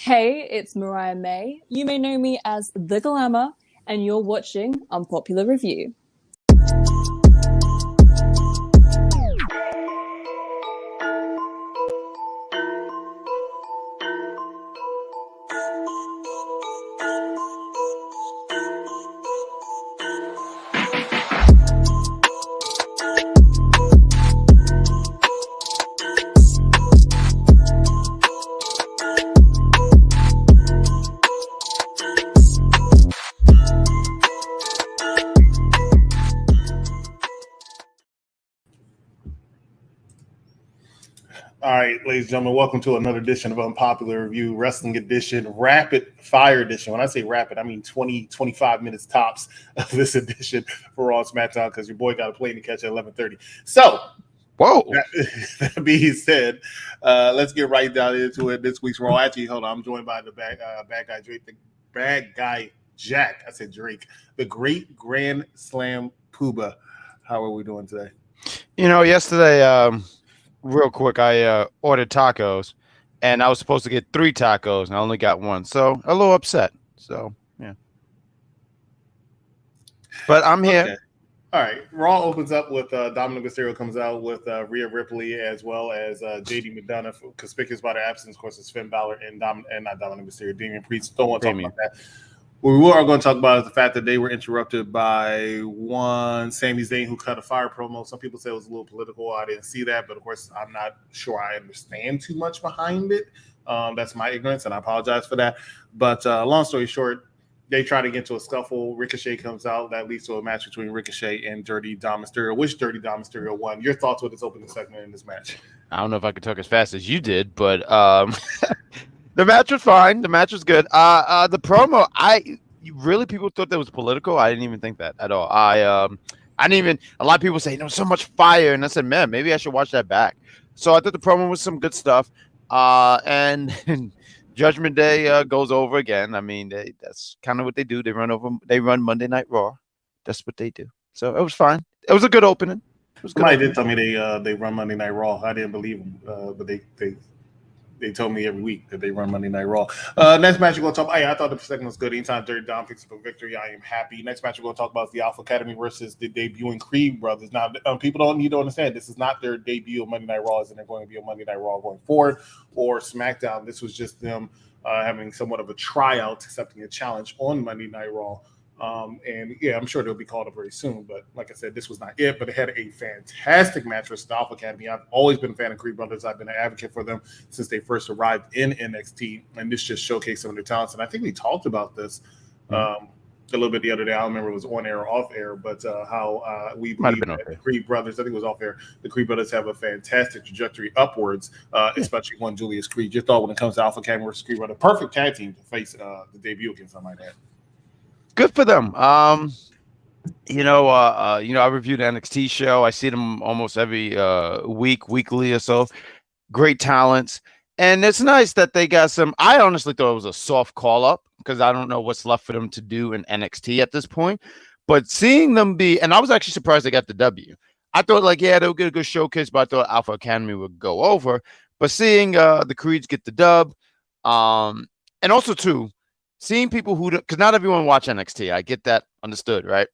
Hey, it's Mariah May. You may know me as The Glamour, and you're watching Unpopular Review. All right, ladies and gentlemen, welcome to another edition of Unpopular Review, Wrestling Edition, Rapid Fire Edition. When I say rapid, I mean 20, 25 minutes tops of this edition for Raw and Smackdown because your boy got a plane to catch at 11:30. So, that being said, let's get right down into it. This week's Raw. Actually, hold on, I'm joined by the bad guy Drake, the bad guy Jack. I said Drake, the Great Grand Slam Pooba. How are we doing today? Yesterday, real quick, I ordered tacos, and I was supposed to get 3 tacos, and I only got 1, so a little upset. So yeah, but I'm here. Okay. All right, Raw opens up with Dominic Mysterio comes out with Rhea Ripley as well as JD McDonough, conspicuous by their absence. Of course, it's Finn Balor and not Dominic Mysterio, Damian Priest. Don't want to talk about that. What we are going to talk about is the fact that they were interrupted by one Sami Zayn who cut a fire promo. Some people say it was a little political. I didn't see that, but of course, I'm not sure I understand too much behind it. That's my ignorance, and I apologize for that. But long story short, they try to get into a scuffle. Ricochet comes out. That leads to a match between Ricochet and Dirty Dom Mysterio, which Dirty Dom Mysterio won. Your thoughts with this opening segment in this match? I don't know if I could talk as fast as you did, but the match was fine. The match was good. The promo, people thought that was political. I didn't even think that at all. I didn't even. A lot of people say, so much fire, and I said, man, maybe I should watch that back. So I thought the promo was some good stuff. And Judgment Day goes over again. I mean, that's kind of what they do. They run Monday Night Raw. That's what they do. So it was fine. It was a good opening. Somebody did tell me they run Monday Night Raw. I didn't believe them, but they told me every week that they run Monday Night Raw. Next match we're going to talk about. I thought the segment was good. Anytime Dirty Dom picks up a victory, I am happy. Next match we're going to talk about is the Alpha Academy versus the debuting Creed brothers. Now, people don't need to understand this is not their debut of Monday Night Raw, and they're going to be on Monday Night Raw going forward or SmackDown. This was just them having somewhat of a tryout, accepting a challenge on Monday Night Raw. And yeah, I'm sure they'll be called up very soon. But like I said, this was not it. But it had a fantastic match versus the Alpha Academy. I've always been a fan of Creed Brothers. I've been an advocate for them since they first arrived in NXT. And this just showcased some of their talents. And I think we talked about this a little bit the other day. I don't remember if it was on air or off air, but how we believe that the Creed Brothers, I think it was off air, the Creed Brothers have a fantastic trajectory upwards, especially one Julius Creed. Your thought when it comes to Alpha Academy versus Creed Brothers, perfect tag team to face the debut against something like that. Good for them. I reviewed the NXT show. I see them almost every weekly or so. Great talents. And it's nice that they got some. I honestly thought it was a soft call-up because I don't know what's left for them to do in NXT at this point. But seeing them and I was actually surprised they got the W. I thought, they'll get a good showcase, but I thought Alpha Academy would go over. But seeing the Creeds get the dub, and also, too, seeing people because not everyone watch NXT. I get that understood, right?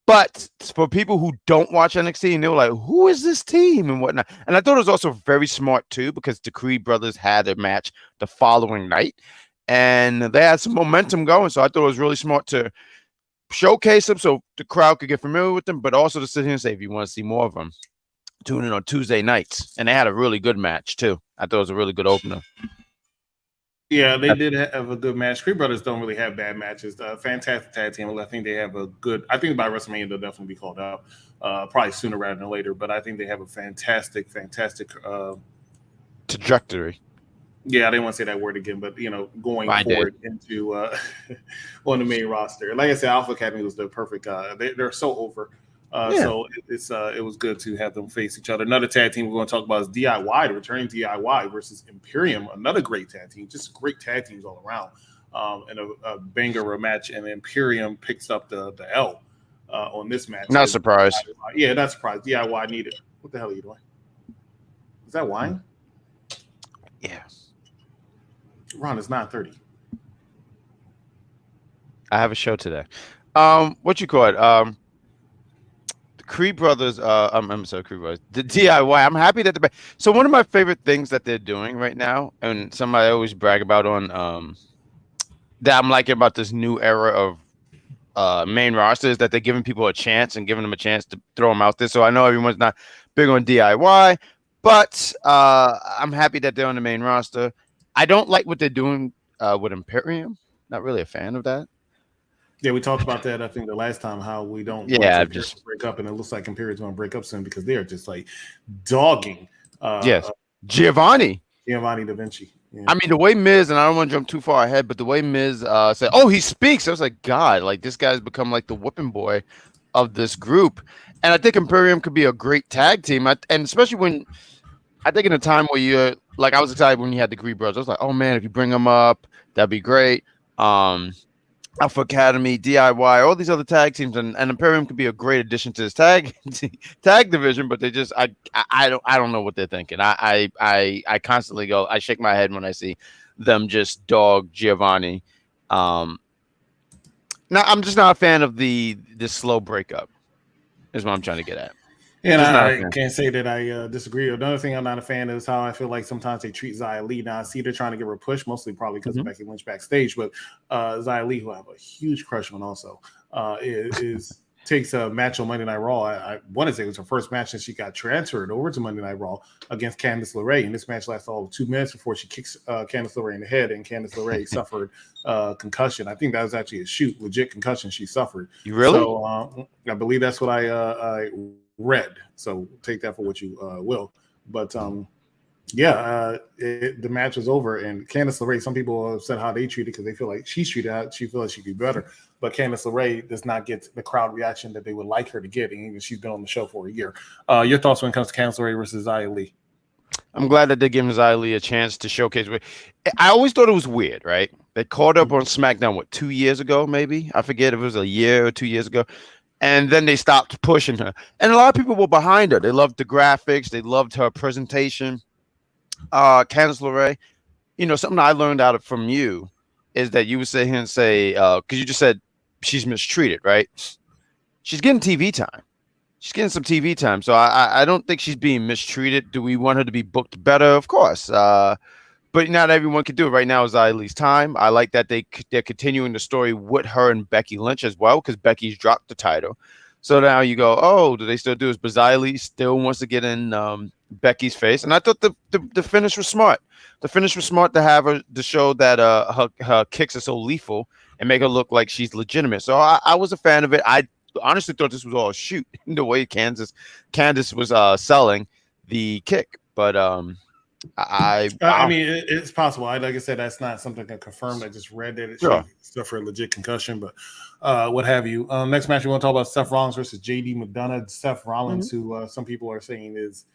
But for people who don't watch NXT and they were like, who is this team and whatnot? And I thought it was also very smart, too, because the Creed brothers had a match the following night and they had some momentum going. So I thought it was really smart to showcase them so the crowd could get familiar with them, but also to sit here and say, if you want to see more of them, tune in on Tuesday nights. And they had a really good match, too. I thought it was a really good opener. Yeah, they did have a good match. Creed Brothers don't really have bad matches. Fantastic tag team. I think they have a good. I think by WrestleMania they'll definitely be called out, probably sooner rather than later. But I think they have a fantastic trajectory. Yeah, I didn't want to say that word again, but going forward into on the main roster. Like I said, Alpha Academy was the perfect. They're so over. So it was good to have them face each other. Another tag team we're going to talk about is DIY, the returning DIY versus Imperium. Another great tag team, just great tag teams all around. And a banger of a match, and Imperium picks up the L on this match. Not surprised. Yeah, not surprised. DIY needed. What the hell are you doing? Is that wine? Yeah. Ron, it's 9:30. I have a show today. What you call it? The Creed Brothers. I'm sorry, Creed Brothers. The DIY. I'm happy that so one of my favorite things that they're doing right now, and somebody I always brag about on that I'm liking about this new era of main roster is that they're giving people a chance and giving them a chance to throw them out there. So I know everyone's not big on DIY, but I'm happy that they're on the main roster. I don't like what they're doing with Imperium. Not really a fan of that. Yeah, we talked about that, I think, the last time, how we don't want to break up, and it looks like Imperium's going to break up soon because they are just like dogging. Yes, Giovanni Da Vinci. Yeah. I mean, the way Miz, and I don't want to jump too far ahead, but the way Miz said, "Oh, he speaks," I was like, "God, like this guy's become like the whipping boy of this group." And I think Imperium could be a great tag team, and especially when I think in a time where you're like, I was excited when you had the Creed Brothers. I was like, "Oh man, if you bring them up, that'd be great." Alpha Academy, DIY, all these other tag teams, and Imperium could be a great addition to this tag division, but they just I don't know what they're thinking. I constantly I shake my head when I see them just dog Giovanni. Now I'm just not a fan of the slow breakup. Is what I'm trying to get at. And I can't say that I disagree. Another thing I'm not a fan of is how I feel like sometimes they treat Xia Li. Now, I see they're trying to give her a push, mostly probably because of Becky Lynch backstage, but Xia Li, who I have a huge crush on also, takes a match on Monday Night Raw. I want to say it was her first match since she got transferred over to Monday Night Raw against Candice LeRae. And this match lasted all of 2 minutes before she kicks Candice LeRae in the head, and Candice LeRae suffered concussion. I think that was actually a legit concussion she suffered. You really? So I believe that's what I read, so take that for what you will. But the match was over, and Candice LeRae, some people have said how they treat it because they feel like she's treated out, she feels like she could be better, but Candice LeRae does not get the crowd reaction that they would like her to get, and even she's been on the show for a year. Your thoughts when it comes to Candice LeRae versus Xia Li? I'm glad that they're giving Xia Li a chance to showcase. I always thought it was weird, right? They called up on SmackDown 2 years ago, maybe, I forget if it was a year or 2 years ago. And then they stopped pushing her. And a lot of people were behind her. They loved the graphics. They loved her presentation. Candice LeRae, something I learned from you is that you would sit here and say, because you just said she's mistreated, right? She's getting TV time. She's getting some TV time. So I don't think she's being mistreated. Do we want her to be booked better? Of course. But not everyone can do it. Right now is Xia Li's time. I like that they're continuing the story with her and Becky Lynch as well, because Becky's dropped the title. So now you go, oh, do they still do this? But Xia Li still wants to get in Becky's face. And I thought the finish was smart. The finish was smart to have her to show that her kicks are so lethal and make her look like she's legitimate. So I was a fan of it. I honestly thought this was all a shoot the way Candice was selling the kick. But I mean, it's possible. Like I said, that's not something I can confirm. I just read that she suffered a legit concussion, but what have you. Next match, we want to talk about Seth Rollins versus JD McDonough. Seth Rollins, who some people are saying is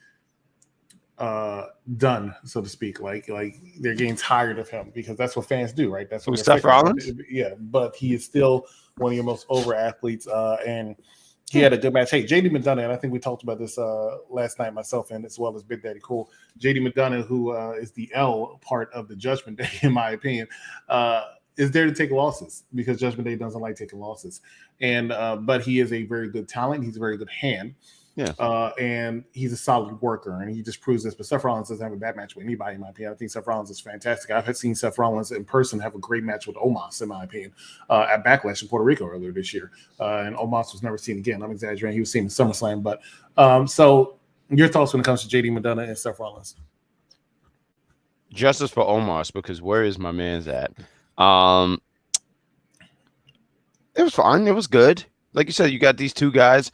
done, so to speak. Like they're getting tired of him because that's what fans do, right? That's what Seth Rollins. Yeah, but he is still one of your most over athletes, and he had a good match. Hey, JD McDonough, and I think we talked about this last night, myself and as well as Big Daddy Cool. JD McDonough, who is the L part of the Judgment Day, in my opinion, is there to take losses because Judgment Day doesn't like taking losses. And but he is a very good talent. He's a very good hand. Yeah. And he's a solid worker, and he just proves this. But Seth Rollins doesn't have a bad match with anybody, in my opinion. I think Seth Rollins is fantastic. I've seen Seth Rollins in person have a great match with Omos, in my opinion, at Backlash in Puerto Rico earlier this year. And Omos was never seen again. I'm exaggerating. He was seen in SummerSlam. But so your thoughts when it comes to JD McDonough and Seth Rollins? Justice for Omos, because where is my man's at? It was fun. It was good. Like you said, you got these two guys.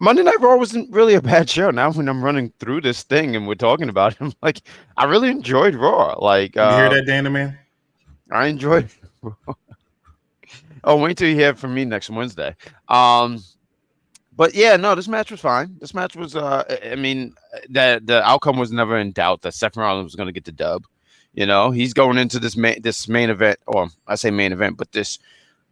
Monday Night Raw wasn't really a bad show. Now when I'm running through this thing and we're talking about it, I'm like, I really enjoyed Raw. Like, you hear that, Dana, man? I enjoyed Raw. Oh, wait till you hear it from me next Wednesday. But yeah, no, this match was fine. This match was, I mean, the outcome was never in doubt that Seth Rollins was going to get the dub. He's going into this main event, or I say main event, but this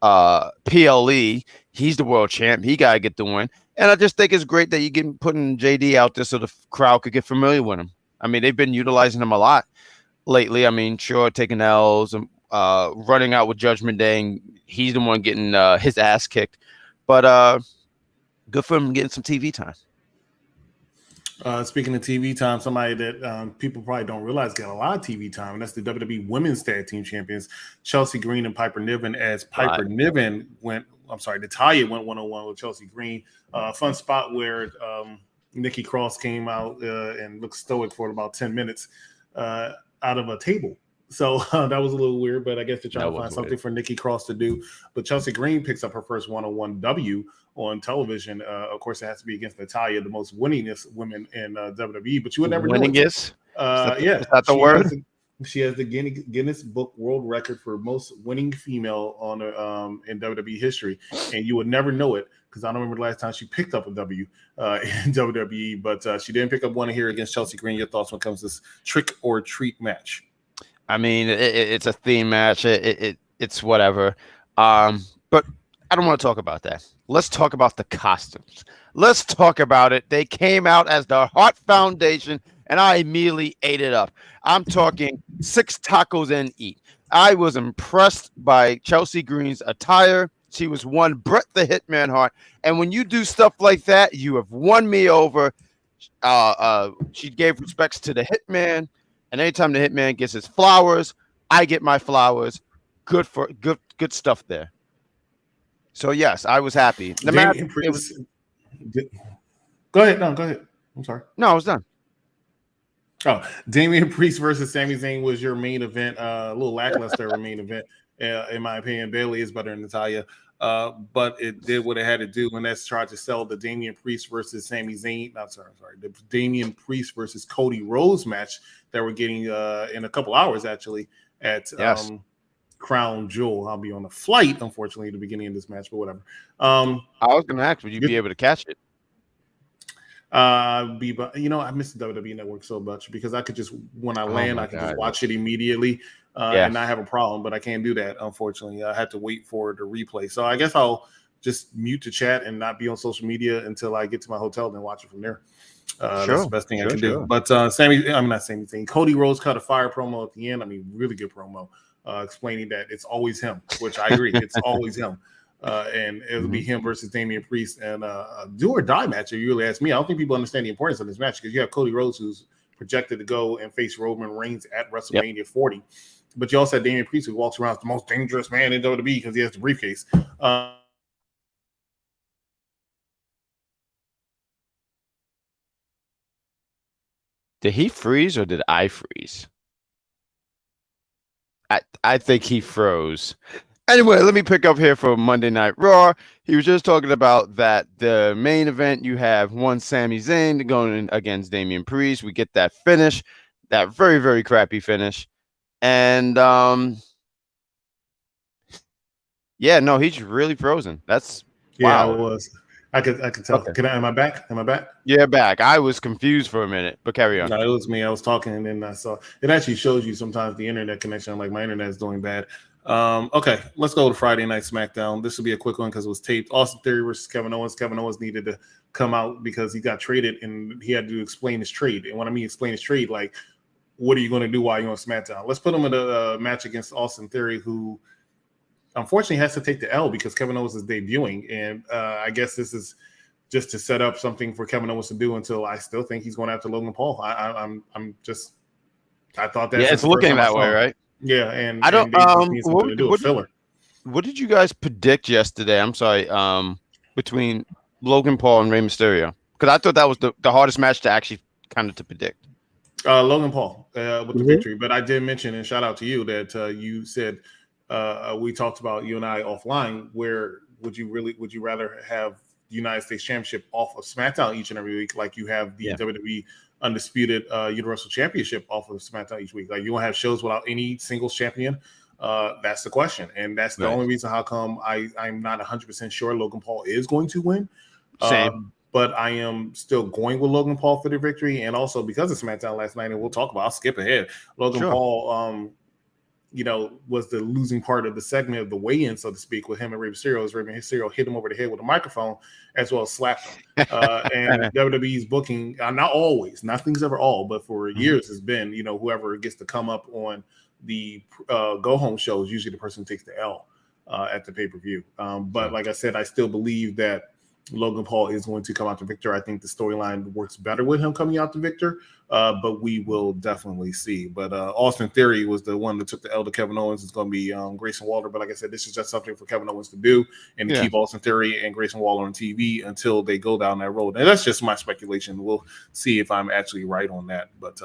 PLE. He's the world champ. He got to get the win. And I just think it's great that you're putting JD out there so the crowd could get familiar with him. I mean, they've been utilizing him a lot lately. I mean, sure, taking L's and running out with Judgment Day, and he's the one getting his ass kicked. But good for him getting some TV time. Speaking of TV time, somebody that people probably don't realize got a lot of TV time, and that's the WWE Women's Tag Team Champions, Chelsea Green and Piper Niven. As Piper Niven Natalya went 1-on-1 with Chelsea Green. Fun spot where Nikki Cross came out and looked stoic for about 10 minutes out of a table. So that was a little weird, but I guess they're trying to find something for Nikki Cross to do. But Chelsea Green picks up her first 1-on-1 W on television. Of course, it has to be against Natalya, the most winningest women in WWE. But you would never know it. Winningest? Yeah. Is that the word? She has the Guinness Book World Record for most winning female on in WWE history. And you would never know it because I don't remember the last time she picked up a W in WWE. But she didn't pick up one here against Chelsea Green. Your thoughts when it comes to this trick or treat match? I mean, it's a theme match. It's whatever. But I don't want to talk about that. Let's talk about the costumes. Let's talk about it. They came out as the Heart Foundation, and I immediately ate it up. I'm talking 6 tacos and eat. I was impressed by Chelsea Green's attire. She was one Bret the Hitman Hart. And when you do stuff like that, you have won me over. She gave respects to the Hitman. And anytime the Hitman gets his flowers, I get my flowers. Good stuff there. So yes, I was happy. Go ahead. No, go ahead. I'm sorry. No, I was done. Oh, Damian Priest versus Sami Zayn was your main event. A little lackluster main event, in my opinion. Bayley is better than Natalya, but it did what it had to do, and that's try to sell the Damian Priest versus Sami Zayn. The Damian Priest versus Cody Rhodes match that we're getting in a couple hours actually at Crown Jewel. I'll be on a flight, unfortunately, at the beginning of this match, but whatever. I was going to ask, would you be able to catch it? I miss the WWE Network so much because I could just when I land, I can just watch it immediately and not have a problem. But I can't do that, unfortunately. I had to wait for the replay. So I guess I'll just mute the chat and not be on social media until I get to my hotel and watch it from there. That's the best thing I can do. But Cody Rhodes cut a fire promo at the end. I mean, really good promo, explaining that it's always him, which I agree. It's always him. And it'll be him versus Damian Priest and a do or die match. If you really ask me, I don't think people understand the importance of this match because you have Cody Rhodes who's projected to go and face Roman Reigns at WrestleMania 40, but you also have Damian Priest who walks around as the most dangerous man in WWE because he has the briefcase. Did he freeze or did I freeze? I think he froze. Anyway, let me pick up here for Monday Night Raw. He was just talking about that the main event, you have one Sami Zayn going against Damian Priest. We get that finish, that very, very crappy finish. And he's really frozen. That's wow. It was. I could tell. Okay. Am I back? Yeah, back. I was confused for a minute, but carry on. No, it was me. I was talking and then I saw it actually shows you sometimes the internet connection. Like my internet is doing bad. Okay, let's go to Friday Night Smackdown. This will be a quick one because it was taped. Austin Theory versus Kevin Owens. Kevin Owens needed to come out because he got traded and he had to explain his trade. And when I mean explain his trade, like, what are you going to do while you're on SmackDown? Let's put him in a match against Austin Theory, who unfortunately has to take the L because Kevin Owens is debuting. And I guess this is just to set up something for Kevin Owens to do until I still think he's going after Logan Paul. I thought that. Yeah, it's looking that way, right? Yeah, and I don't. What did you guys predict yesterday? I'm sorry. Between Logan Paul and Rey Mysterio, because I thought that was the hardest match to actually kind of to predict. Logan Paul with the victory, but I did mention and shout out to you that you said we talked about you and I offline. Where would you rather have the United States Championship off of SmackDown each and every week, like you have the WWE Undisputed Universal Championship off of SmackDown each week? Like you want to have shows without any singles champion? That's the question, and that's the only reason how come I'm not 100% sure Logan Paul is going to win. Same. But I am still going with Logan Paul for the victory, and also because of SmackDown last night, and we'll talk about. I'll skip ahead. Logan Paul was the losing part of the segment of the weigh-in, so to speak, with him and Rey Mysterio. As Rey Mysterio hit him over the head with a microphone, as well as slapped him. And WWE's booking, not always, nothing's ever all, but for years has been, whoever gets to come up on the go-home show is usually the person who takes the L at the pay-per-view. But like I said, I still believe that Logan Paul is going to come out the victor. I think the storyline works better with him coming out the victor, but we will definitely see. But Austin Theory was the one that took the L to Kevin Owens. It's going to be Grayson Waller. But like I said, this is just something for Kevin Owens to do and to keep Austin Theory and Grayson Waller on TV until they go down that road. And that's just my speculation. We'll see if I'm actually right on that. But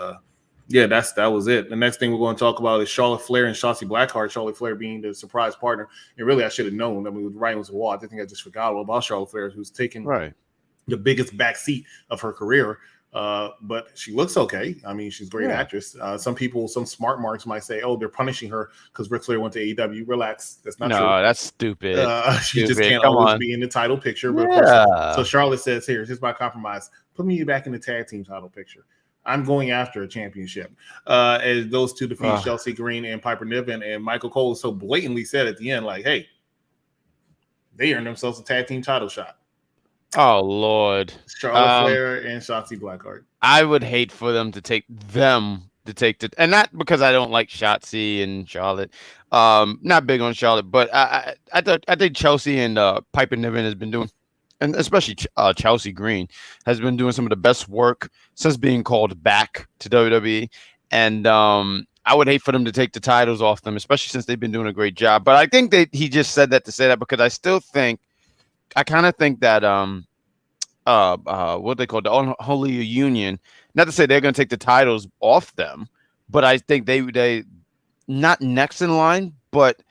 yeah, that was it. The next thing we're going to talk about is Charlotte Flair and Shotzi Blackheart. Charlotte Flair being the surprise partner. And really, I should have known. I mean, with Ryan was a wall. I think I just forgot all about Charlotte Flair, who's taken the biggest backseat of her career. But she looks okay. I mean, she's a great actress. Some smart marks might say, "Oh, they're punishing her because Ric Flair went to AEW." Relax, that's not true. No, that's stupid. She just can't always be in the title picture. But of course, so Charlotte says, "Here's my compromise. Put me back in the tag team title picture. I'm going after a championship." As those two defeat Chelsea Green and Piper Niven, and Michael Cole so blatantly said at the end, like, "Hey, they earned themselves a tag team title shot." Oh Lord, Charlotte Flair and Shotzi Blackheart. I would hate for them to take and not because I don't like Shotzi and Charlotte. Not big on Charlotte, but I think Chelsea and Piper Niven has been doing. And especially Chelsea Green has been doing some of the best work since being called back to WWE. And I would hate for them to take the titles off them, especially since they've been doing a great job. But I think he just said that to say that because I kind of think that what they call the Unholy Union, not to say they're going to take the titles off them, but I think they not next in line, but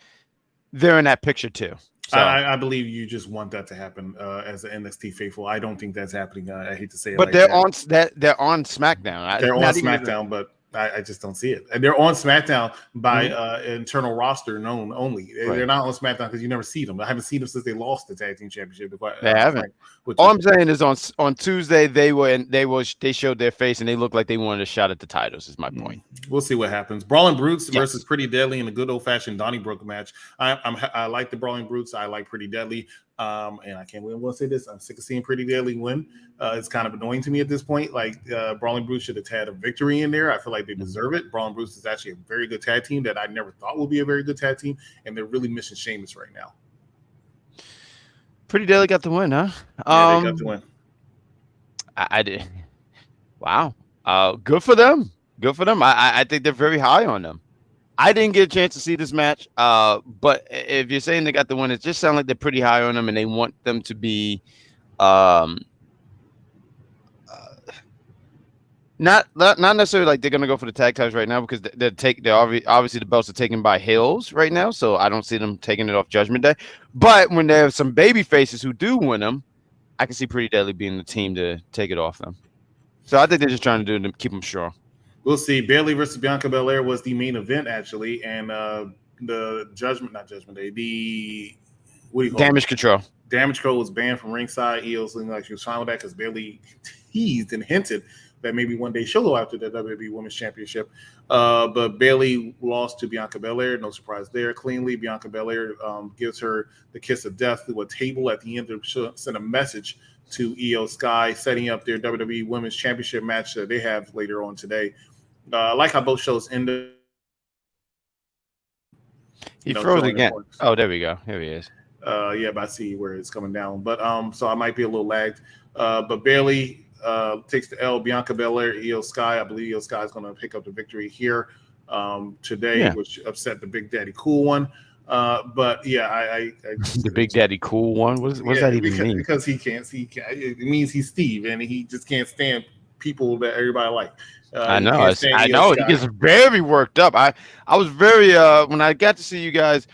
they're in that picture too. So. I believe you just want that to happen as an NXT faithful. I don't think that's happening. I hate to say it, but they're on SmackDown. They're on SmackDown, but I just don't see it. And they're on SmackDown by internal roster known only. They're not on SmackDown because you never see them. I haven't seen them since they lost the tag team championship. They haven't. All I'm saying is on Tuesday they showed their face and they looked like they wanted a shot at the titles. Is my point. We'll see what happens. Brawling Brutes versus Pretty Deadly in a good old fashioned Donnybrook match. I like the Brawling Brutes. I like Pretty Deadly. And I can't wait to say this. I'm sick of seeing Pretty Deadly win. It's kind of annoying to me at this point. Like Brawling Brutes should have had a victory in there. I feel like they deserve it. Brawling Brutes is actually a very good tag team that I never thought would be a very good tag team, and they're really missing Sheamus right now. Pretty Deadly got the win, huh? Yeah, they got the win. I did. Wow. Good for them. Good for them. I think they're very high on them. I didn't get a chance to see this match, but if you're saying they got the win, it just sounds like they're pretty high on them, and they want them to be not necessarily like they're gonna go for the tag titles right now because they're obviously the belts are taken by Hills right now, so I don't see them taking it off Judgment Day. But when there are some baby faces who do win them, I can see Pretty Deadly being the team to take it off them. So I think they're just trying to do to keep them strong. We'll see. Bayley versus Bianca Belair was the main event, actually, and the not Judgment Day, Damage Control. Damage Control was banned from ringside. EO was looking like she was fine with that because Bayley teased and hinted that maybe one day she'll go after the WWE Women's Championship. But Bayley lost to Bianca Belair. No surprise there. Cleanly, Bianca Belair gives her the kiss of death through a table at the end to send a message to EO Sky, setting up their WWE Women's Championship match that they have later on today. I like how both shows ended. He froze again. Oh, there we go. Here he is. Yeah, but I see where it's coming down. But so I might be a little lagged. But Bayley takes the L. Bianca Belair, EO Sky. I believe EO Sky is going to pick up the victory here today, which upset the Big Daddy Cool One. But yeah, I the Big Daddy Cool One. What does that even mean? Because he can't. It means he's Steve, and he just can't stand people that everybody like. I know. He gets very worked up. I was very when I got to see you guys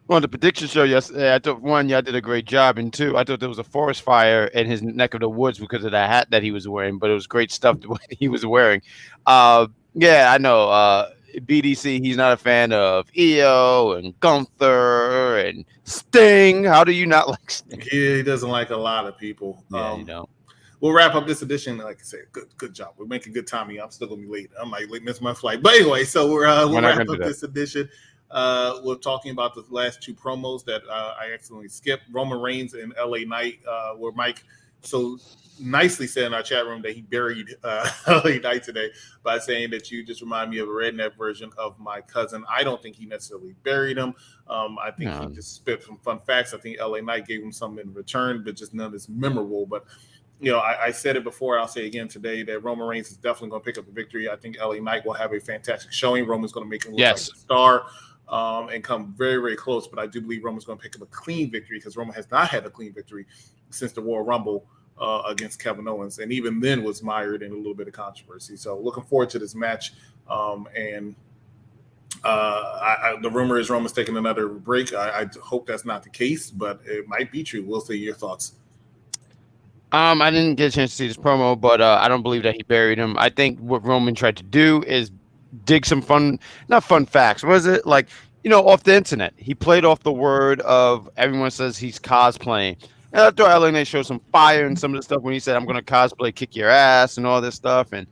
on the prediction show yesterday. I thought one, y'all did a great job, and two, I thought there was a forest fire in his neck of the woods because of that hat that he was wearing. But it was great stuff that he was wearing. Yeah, I know. BDC, he's not a fan of EO and Gunther and Sting. How do you not like Sting? He doesn't like a lot of people. Yeah, you know. We'll wrap up this edition. Like I said, good job. We're making good timing. I'm still gonna be late. I might miss my flight, but anyway, so we'll wrap up this edition. We're talking about the last two promos that I accidentally skipped. Roman Reigns and LA Knight, where Mike so nicely said in our chat room that he buried LA Knight today by saying that you just remind me of a redneck version of my cousin. I don't think he necessarily buried him. I think he just spit some fun facts. I think LA Knight gave him something in return, but just none as memorable. But I said it before. I'll say it again today that Roman Reigns is definitely going to pick up the victory. I think LA Knight will have a fantastic showing. Roman's going to make him look like a star and come very, very close. But I do believe Roman's going to pick up a clean victory because Roman has not had a clean victory since the Royal Rumble against Kevin Owens, and even then was mired in a little bit of controversy. So looking forward to this match. The rumor is Roman's taking another break. I hope that's not the case, but it might be true. We'll see your thoughts. I didn't get a chance to see this promo, but I don't believe that he buried him. I think what Roman tried to do is dig some not fun facts. Was it like, off the internet? He played off the word of everyone says he's cosplaying. And I thought LA Knight showed some fire and some of the stuff when he said, I'm going to cosplay, kick your ass and all this stuff. And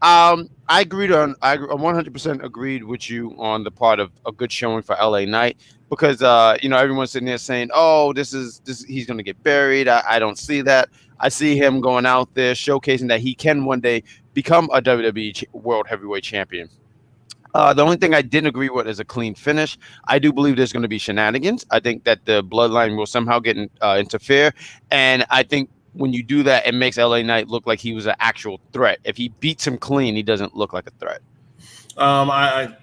I 100% agreed with you on the part of a good showing for LA Knight because, everyone's sitting there saying, oh, he's going to get buried. I don't see that. I see him going out there showcasing that he can one day become a WWE World Heavyweight Champion. The only thing I didn't agree with is a clean finish. I do believe there's going to be shenanigans. I think that the bloodline will somehow get interfere. And I think when you do that, it makes LA Knight look like he was an actual threat. If he beats him clean, he doesn't look like a threat. I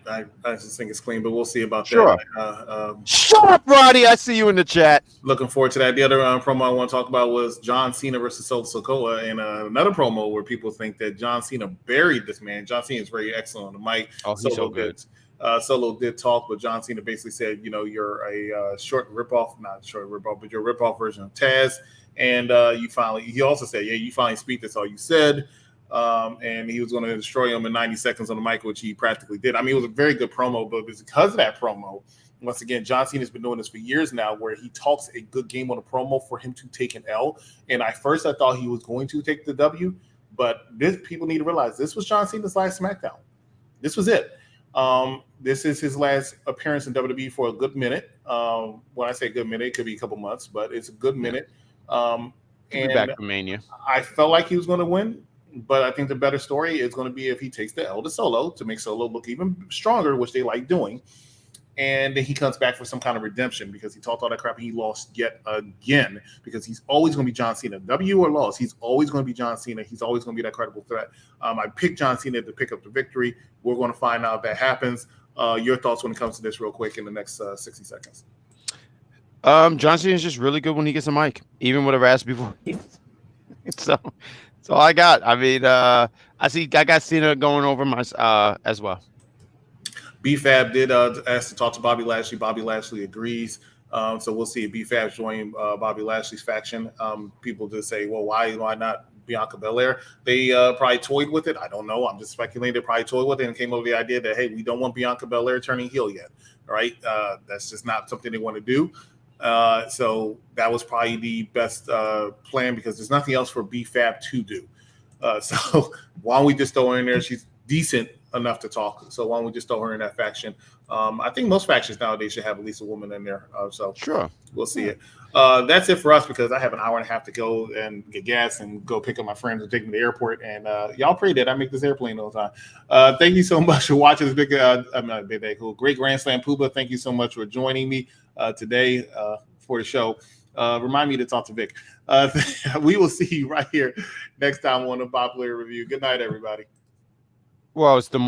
just think it's clean, but we'll see about that. Shut up, Roddy. I see you in the chat. Looking forward to that. The other promo I want to talk about was John Cena versus Solo Sikoa, and another promo where people think that John Cena buried this man. John Cena is very excellent on the mic. Oh, he's so good. Solo did talk, but John Cena basically said, you're a short ripoff, not short ripoff, but you're a ripoff version of Taz. And he also said, you finally speak. That's all you said. And he was going to destroy him in 90 seconds on the mic, which he practically did. I mean, it was a very good promo, but because of that promo, once again, John Cena has been doing this for years now, where he talks a good game on a promo for him to take an L. And I thought he was going to take the W, but people need to realize this was John Cena's last Smackdown. This was it. This is his last appearance in WWE for a good minute. When I say good minute, it could be a couple months, but it's a good minute. And back to Mania. I felt like he was going to win. But I think the better story is going to be if he takes the L to Solo to make Solo look even stronger, which they like doing. And then he comes back for some kind of redemption because he talked all that crap and he lost yet again because he's always going to be John Cena. W or loss, he's always going to be John Cena. He's always going to be that credible threat. I picked John Cena to pick up the victory. We're going to find out if that happens. Your thoughts when it comes to this real quick in the next 60 seconds. John Cena is just really good when he gets a mic, even with a raspy voice. So I got. I mean, I got Cena going over my as well. B-Fab did ask to talk to Bobby Lashley. Bobby Lashley agrees. So we'll see if B-Fab join Bobby Lashley's faction. People just say, well, why not Bianca Belair? They probably toyed with it. I don't know. I'm just speculating. They probably toyed with it and came up with the idea that, hey, we don't want Bianca Belair turning heel yet. All right. That's just not something they want to do. So that was probably the best plan because there's nothing else for B-Fab to do. So why don't we just throw her in there? She's decent enough to talk. So why don't we just throw her in that faction? I think most factions nowadays should have at least a woman in there. So sure, we'll see it. That's it for us because I have an hour and a half to go and get gas and go pick up my friends and take me to the airport. And y'all pray that I make this airplane all the time. Thank you so much for watching this big, cool, great Grand Slam Pooba. Thank you so much for joining me today for the show. Remind me to talk to Vic. We will see you right here next time on the Popular Review. Good night, everybody. Well, it's the